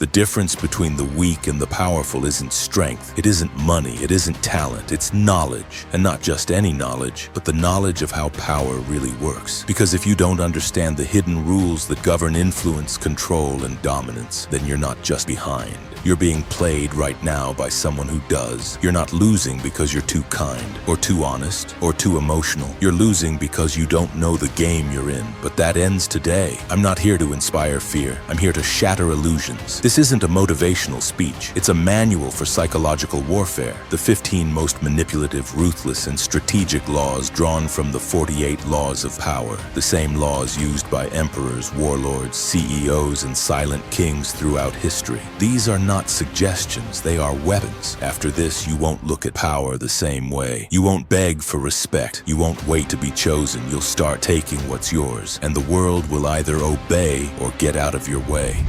The difference between the weak and the powerful isn't strength, it isn't money, it isn't talent, it's knowledge. And not just any knowledge, but the knowledge of how power really works. Because if you don't understand the hidden rules that govern influence, control, and dominance, then you're not just behind. You're being played right now by someone who does. You're not losing because you're too kind, or too honest, or too emotional. You're losing because you don't know the game you're in. But that ends today. I'm not here to inspire fear. I'm here to shatter illusions. This isn't a motivational speech. It's a manual for psychological warfare. The 15 most manipulative, ruthless, and strategic laws drawn from the 48 laws of power. The same laws used by emperors, warlords, CEOs, and silent kings throughout history. These are not suggestions, they are weapons. After this, you won't look at power the same way. You won't beg for respect. You won't wait to be chosen. You'll start taking what's yours, and the world will either obey or get out of your way.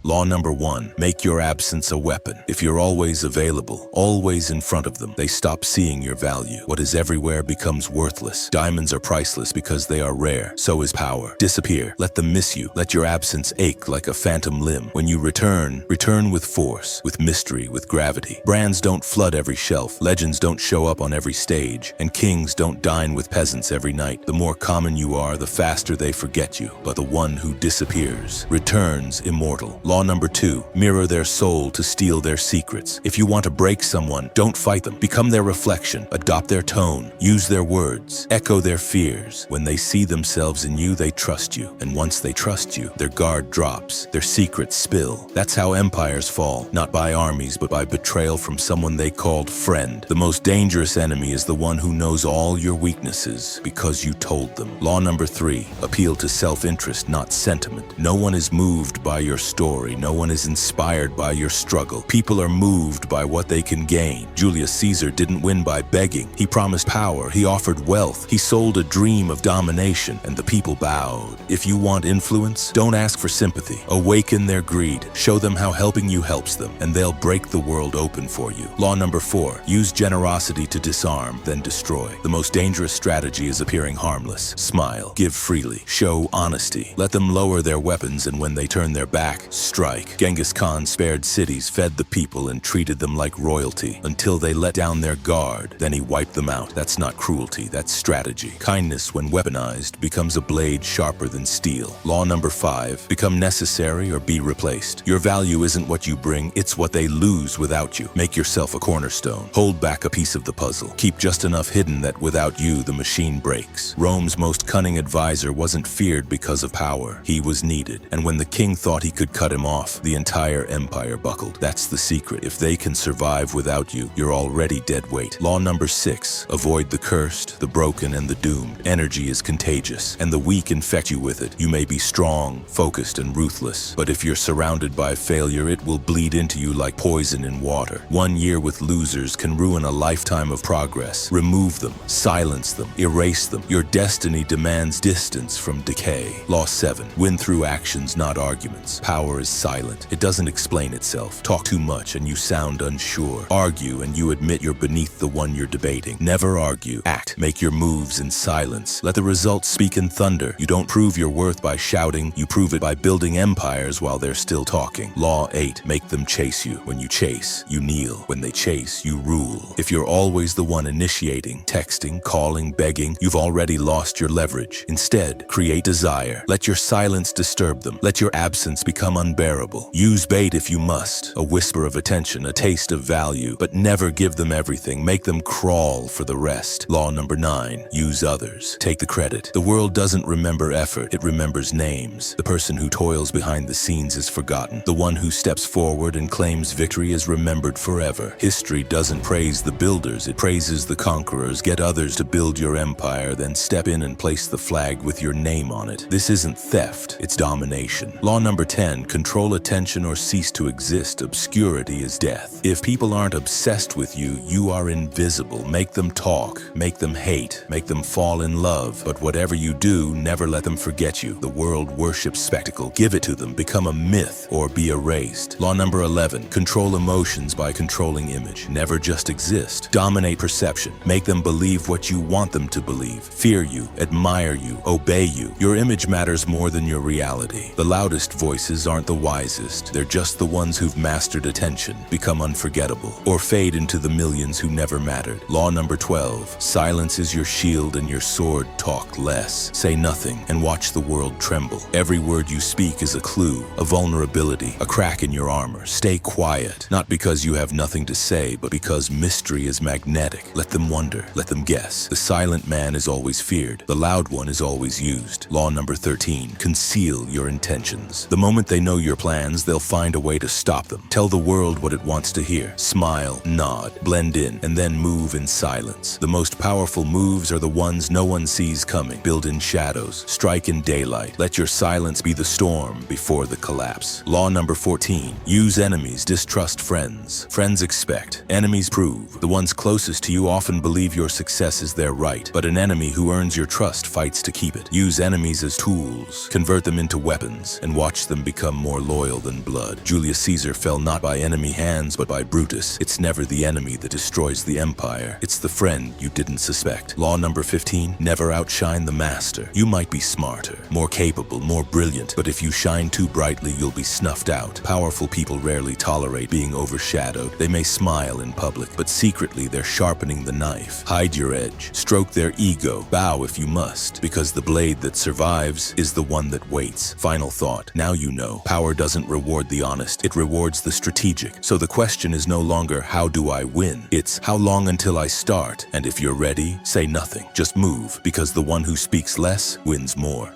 Law number 1, make your absence a weapon. If you're always available, always in front of them, they stop seeing your value. What is everywhere becomes worthless. Diamonds are priceless because they are rare. So is power. Disappear. Let them miss you. Let your absence ache like a phantom limb. When you return, return with force, with mystery, with gravity. Brands don't flood every shelf. Legends don't show up on every stage. And kings don't dine with peasants every night. The more common you are, the faster they forget you. But the one who disappears returns immortal. Law number 2, mirror their soul to steal their secrets. If you want to break someone, don't fight them. Become their reflection. Adopt their tone. Use their words. Echo their fears. When they see themselves in you, they trust you. And once they trust you, their guard drops. Their secrets spill. That's how empires fall. Not by armies, but by betrayal from someone they called friend. The most dangerous enemy is the one who knows all your weaknesses because you told them. Law number 3, appeal to self-interest, not sentiment. No one is moved by your story. No one is inspired by your struggle. People are moved by what they can gain. Julius Caesar didn't win by begging. He promised power. He offered wealth. He sold a dream of domination, and the people bowed. If you want influence, don't ask for sympathy. Awaken their greed. Show them how helping you helps them, and they'll break the world open for you. Law number 4, use generosity to disarm, then destroy. The most dangerous strategy is appearing harmless. Smile. Give freely. Show honesty. Let them lower their weapons, and when they turn their back, strike. Genghis Khan spared cities, fed the people, and treated them like royalty until they let down their guard. Then he wiped them out. That's not cruelty, that's strategy. Kindness, when weaponized, becomes a blade sharper than steel. Law number 5, become necessary or be replaced. Your value isn't what you bring, it's what they lose without you. Make yourself a cornerstone. Hold back a piece of the puzzle. Keep just enough hidden that without you, the machine breaks. Rome's most cunning advisor wasn't feared because of power. He was needed. And when the king thought he could cut him off, the entire empire buckled. That's the secret. If they can survive without you, you're already dead weight. Law number 6, avoid the cursed, the broken, and the doomed. Energy is contagious, and the weak infect you with it. You may be strong, focused, and ruthless, but if you're surrounded by failure, it will bleed into you like poison in water. 1 year with losers can ruin a lifetime of progress. Remove them, silence them, erase them. Your destiny demands distance from decay. Law 7, win through actions, not arguments. Power is silent. It doesn't explain itself. Talk too much and you sound unsure. Argue and you admit you're beneath the one you're debating. Never argue. Act. Make your moves in silence. Let the results speak in thunder. You don't prove your worth by shouting. You prove it by building empires while they're still talking. Law 8, make them chase you. When you chase, you kneel. When they chase, you rule. If you're always the one initiating, texting, calling, begging, you've already lost your leverage. Instead, create desire. Let your silence disturb them. Let your absence become unbearable. Use bait if you must, a whisper of attention, a taste of value, but never give them everything. Make them crawl for the rest. Law number 9, use others. Take the credit. The world doesn't remember effort, it remembers names. The person who toils behind the scenes is forgotten. The one who steps forward and claims victory is remembered forever. History doesn't praise the builders, it praises the conquerors. Get others to build your empire, then step in and place the flag with your name on it. This isn't theft, it's domination. Law number 10, control attention or cease to exist. Obscurity is death. If people aren't obsessed with you, you are invisible. Make them talk, make them hate, make them fall in love. But whatever you do, never let them forget you. The world worships spectacle. Give it to them. Become a myth or be erased. Law number 11, control emotions by controlling image. Never just exist. Dominate perception. Make them believe what you want them to believe. Fear you, admire you, obey you. Your image matters more than your reality. The loudest voices aren't the the wisest. They're just the ones who've mastered attention, become unforgettable, or fade into the millions who never mattered. Law number 12. Silence is your shield and your sword. Talk less. Say nothing and watch the world tremble. Every word you speak is a clue, a vulnerability, a crack in your armor. Stay quiet, not because you have nothing to say, but because mystery is magnetic. Let them wonder, let them guess. The silent man is always feared. The loud one is always used. Law number 13. Conceal your intentions. The moment they know your plans, they'll find a way to stop them. Tell the world what it wants to hear. Smile, nod, blend in, and then move in silence. The most powerful moves are the ones no one sees coming. Build in shadows. Strike in daylight. Let your silence be the storm before the collapse. Law number 14. Use enemies, distrust friends. Friends expect, enemies prove. The ones closest to you often believe your success is their right, but an enemy who earns your trust fights to keep it. Use enemies as tools, convert them into weapons, and watch them become more loyal than blood. Julius Caesar fell not by enemy hands, but by Brutus. It's never the enemy that destroys the empire. It's the friend you didn't suspect. Law number 15. Never outshine the master. You might be smarter, more capable, more brilliant, but if you shine too brightly, you'll be snuffed out. Powerful people rarely tolerate being overshadowed. They may smile in public, but secretly they're sharpening the knife. Hide your edge. Stroke their ego. Bow if you must, because the blade that survives is the one that waits. Final thought. Now you know. Power doesn't reward the honest. It rewards the strategic. So the question is no longer, how do I win? It's, how long until I start? And if you're ready, say nothing. Just move, because the one who speaks less wins more.